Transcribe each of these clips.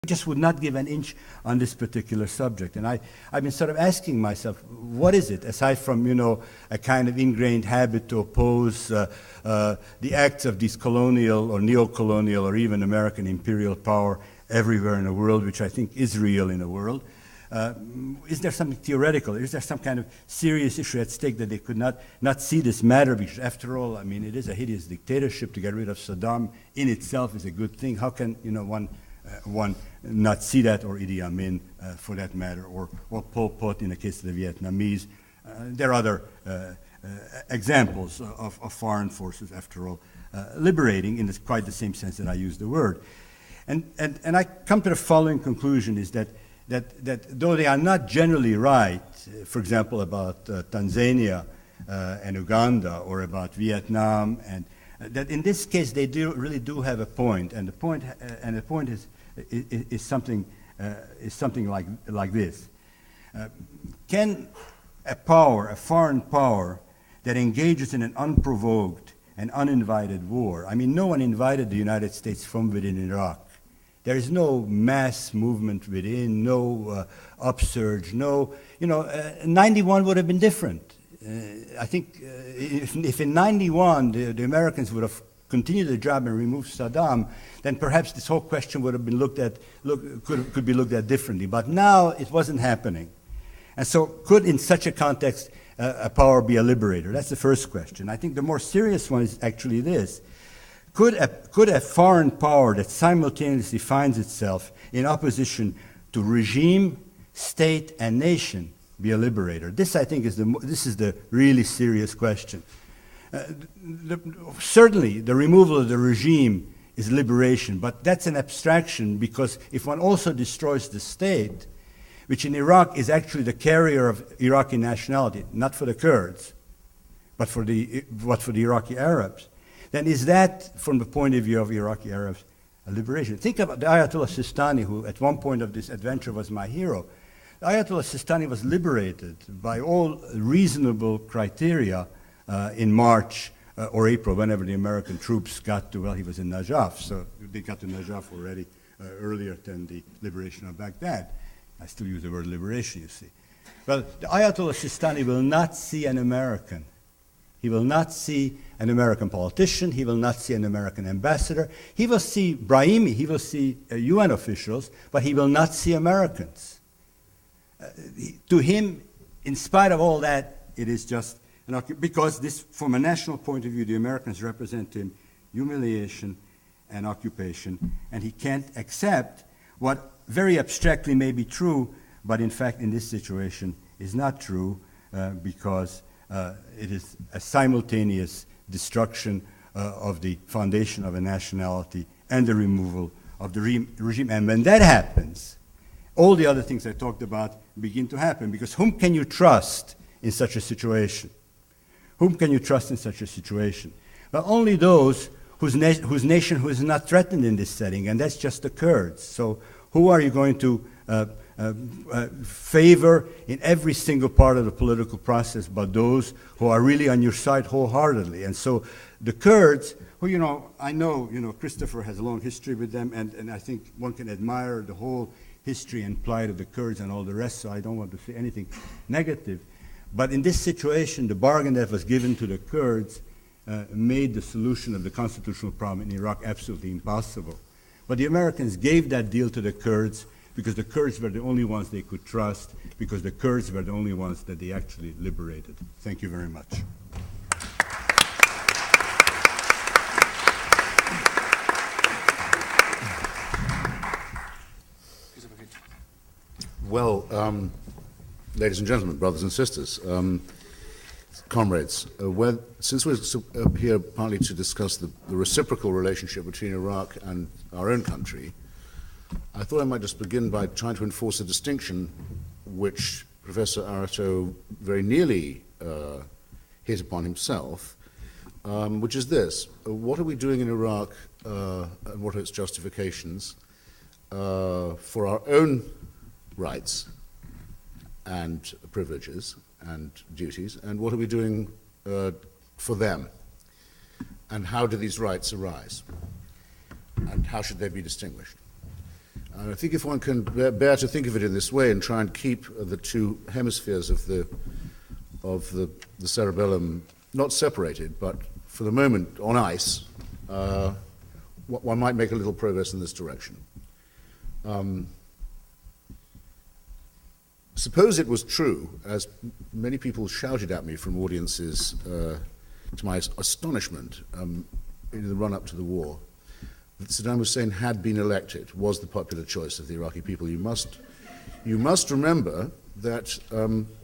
just would not give an inch on this particular subject. And I've been sort of asking myself, what is it, aside from, a kind of ingrained habit to oppose the acts of these colonial or neo-colonial or even American imperial power everywhere in the world, which I think is real in the world. Is there something theoretical? Is there some kind of serious issue at stake that they could not see this matter? Because after all, I mean, it is a hideous dictatorship. To get rid of Saddam in itself is a good thing. How can, one not see that, or Idi Amin for that matter, or Pol Pot in the case of the Vietnamese? There are other examples of foreign forces, after all, liberating in quite the same sense that I use the word. And I come to the following conclusion, is that though they are not generally right, for example, about Tanzania and Uganda, or about Vietnam, and that in this case they really do have a point, and the point is something like this: can a foreign power that engages in an unprovoked and uninvited war? I mean, no one invited the United States from within Iraq. There is no mass movement within, no upsurge, no, 91 would have been different. I think if in 91 the Americans would have continued the job and removed Saddam, then perhaps this whole question would have been could be looked at differently. But now it wasn't happening. And so could, in such a context, a power be a liberator? That's the first question. I think the more serious one is actually this. Could a foreign power that simultaneously finds itself in opposition to regime, state, and nation be a liberator? This, I think, is the really serious question. Certainly, the removal of the regime is liberation, but that's an abstraction, because if one also destroys the state, which in Iraq is actually the carrier of Iraqi nationality, not for the Kurds, but for the Iraqi Arabs, then is that, from the point of view of Iraqi Arabs, a liberation? Think about the Ayatollah Sistani, who at one point of this adventure was my hero. The Ayatollah Sistani was liberated by all reasonable criteria in March or April, whenever the American troops got to, well, he was in Najaf, so they got to Najaf already earlier than the liberation of Baghdad. I still use the word liberation, you see. Well, the Ayatollah Sistani will not see an American. He will not see an American politician. He will not see an American ambassador. He will see Brahimi. He will see UN officials, but he will not see Americans. To him, in spite of all that, it is just because this, from a national point of view, the Americans represent him humiliation and occupation, and he can't accept what very abstractly may be true, but in fact in this situation is not true, because it is a simultaneous destruction of the foundation of a nationality and the removal of the regime. And when that happens, all the other things I talked about begin to happen, because whom can you trust in such a situation? Whom can you trust in such a situation? Well, only those whose nation who is not threatened in this setting, and that's just the Kurds. So who are you going to favor in every single part of the political process but those who are really on your side wholeheartedly? And so the Kurds, who, I know, Christopher has a long history with them, and I think one can admire the whole history and plight of the Kurds and all the rest, so I don't want to say anything negative. But in this situation, the bargain that was given to the Kurds made the solution of the constitutional problem in Iraq absolutely impossible. But the Americans gave that deal to the Kurds because the Kurds were the only ones they could trust, because the Kurds were the only ones that they actually liberated. Thank you very much. Well, ladies and gentlemen, brothers and sisters, comrades, since we're here partly to discuss the reciprocal relationship between Iraq and our own country, I thought I might just begin by trying to enforce a distinction which Professor Arato very nearly hit upon himself, which is this: what are we doing in Iraq, and what are its justifications for our own rights and privileges and duties, and what are we doing for them? And how do these rights arise? And how should they be distinguished? I think if one can bear to think of it in this way and try and keep the two hemispheres of the cerebellum not separated, but for the moment on ice, one might make a little progress in this direction. Suppose it was true, as many people shouted at me from audiences, to my astonishment, in the run-up to the war, that Saddam Hussein had been elected, was the popular choice of the Iraqi people. You must remember that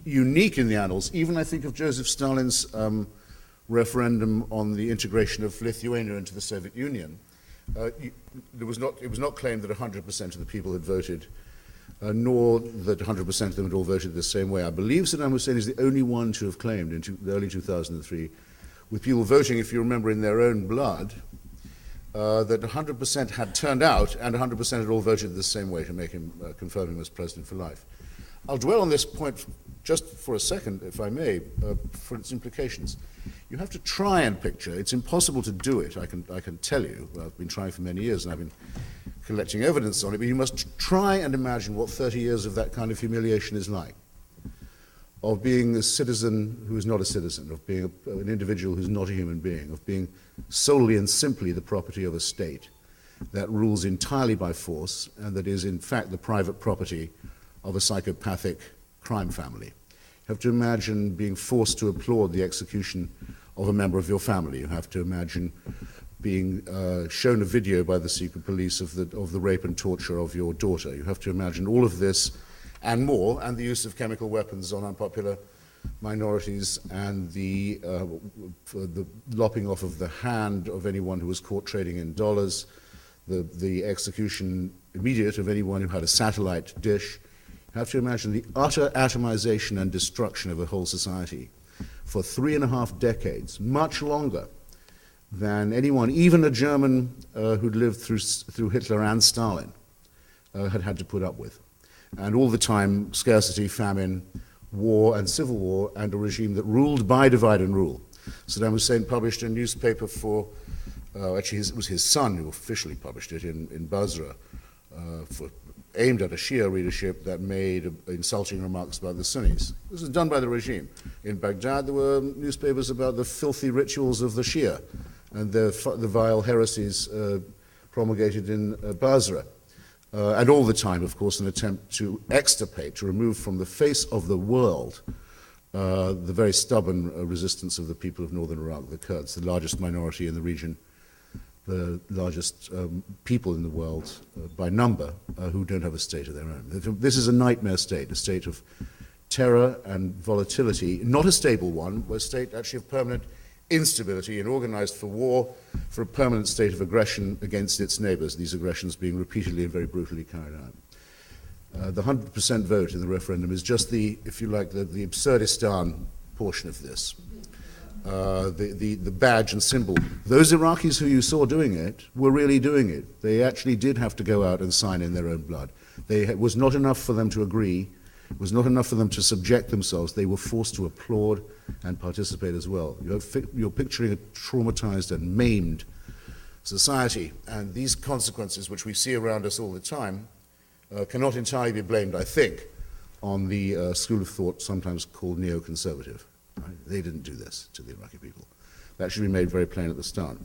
unique in the annals, even I think of Joseph Stalin's referendum on the integration of Lithuania into the Soviet Union, it was not claimed that 100% of the people had voted, nor that 100% of them had all voted the same way. I believe Saddam Hussein is the only one to have claimed in the early 2003, with people voting, if you remember, in their own blood, that 100% had turned out and 100% had all voted the same way to make him, confirm him as president for life. I'll dwell on this point just for a second, if I may, for its implications. You have to try and picture, it's impossible to do it, I can tell you. Well, I've been trying for many years and I've been collecting evidence on it, but you must try and imagine what 30 years of that kind of humiliation is like. Of being a citizen who is not a citizen, of being an individual who's not a human being, of being solely and simply the property of a state that rules entirely by force and that is in fact the private property of a psychopathic crime family. You have to imagine being forced to applaud the execution of a member of your family. You have to imagine being shown a video by the secret police of the rape and torture of your daughter. You have to imagine all of this and more, and the use of chemical weapons on unpopular minorities, and the lopping off of the hand of anyone who was caught trading in dollars, the execution immediate of anyone who had a satellite dish. You have to imagine the utter atomization and destruction of a whole society for 3.5 decades, much longer than anyone, even a German who'd lived through Hitler and Stalin, had to put up with. And all the time, scarcity, famine, war and civil war, and a regime that ruled by divide and rule. Saddam Hussein published a newspaper for, actually it was his son who officially published it in Basra, aimed at a Shia readership that made insulting remarks about the Sunnis. This was done by the regime. In Baghdad, there were newspapers about the filthy rituals of the Shia and the vile heresies promulgated in Basra. And all the time, of course, an attempt to extirpate, to remove from the face of the world the very stubborn resistance of the people of northern Iraq, the Kurds, the largest minority in the region, the largest people in the world by number who don't have a state of their own. This is a nightmare state, a state of terror and volatility, not a stable one, but a state actually of permanent instability and organized for war, for a permanent state of aggression against its neighbors, these aggressions being repeatedly and very brutally carried out. The 100% vote in the referendum is just the, if you like, the Absurdistan portion of this. The badge and symbol. Those Iraqis who you saw doing it were really doing it. They actually did have to go out and sign in their own blood. It was not enough for them to agree. It was not enough for them to subject themselves. They were forced to applaud and participate as well. You're picturing a traumatized and maimed society, and these consequences, which we see around us all the time, cannot entirely be blamed, I think, on the school of thought sometimes called neoconservative. Right? They didn't do this to the Iraqi people. That should be made very plain at the start.